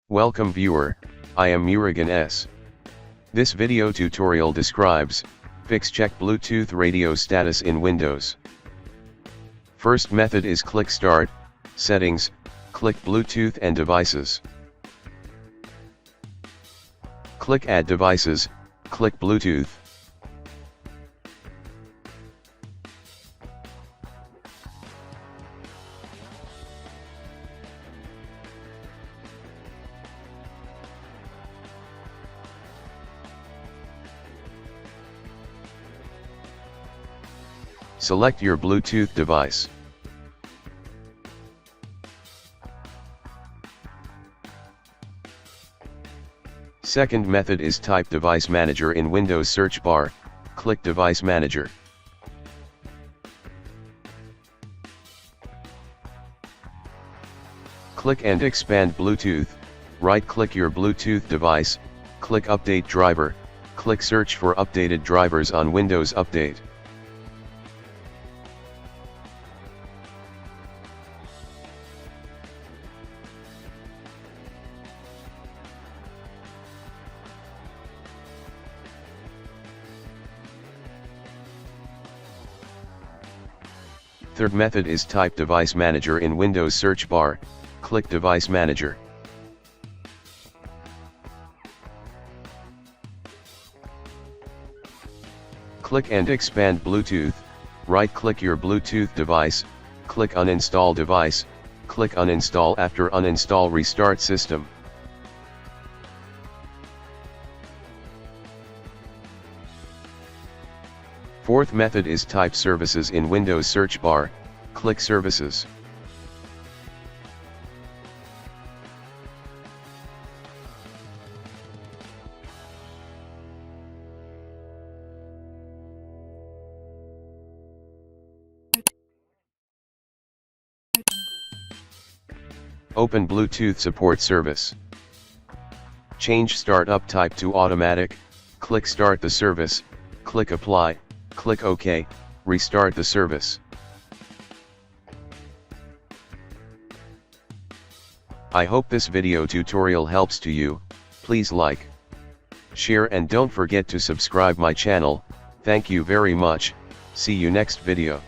Welcome viewer, I am Murugan S. This video tutorial describes, fix check Bluetooth radio status in Windows. First method is click Start, Settings, click Bluetooth and Devices. Click Add Devices, click Bluetooth. Select your Bluetooth device. Second method is type Device Manager in Windows search bar, click Device Manager. Click and expand Bluetooth, right-click your Bluetooth device, click Update Driver, click Search for updated drivers on Windows Update. Third method is type Device Manager in Windows search bar, click Device Manager. Click and expand Bluetooth, right-click your Bluetooth device, click Uninstall Device, click Uninstall. After uninstall, restart system. Fourth method is type Services in Windows search bar, click Services. Open Bluetooth Support Service. Change Startup Type to Automatic, click Start the service, click Apply, click OK, restart the service. I hope this video tutorial helps to you. Please like, share and don't forget to subscribe my channel. Thank you very much. See you next video.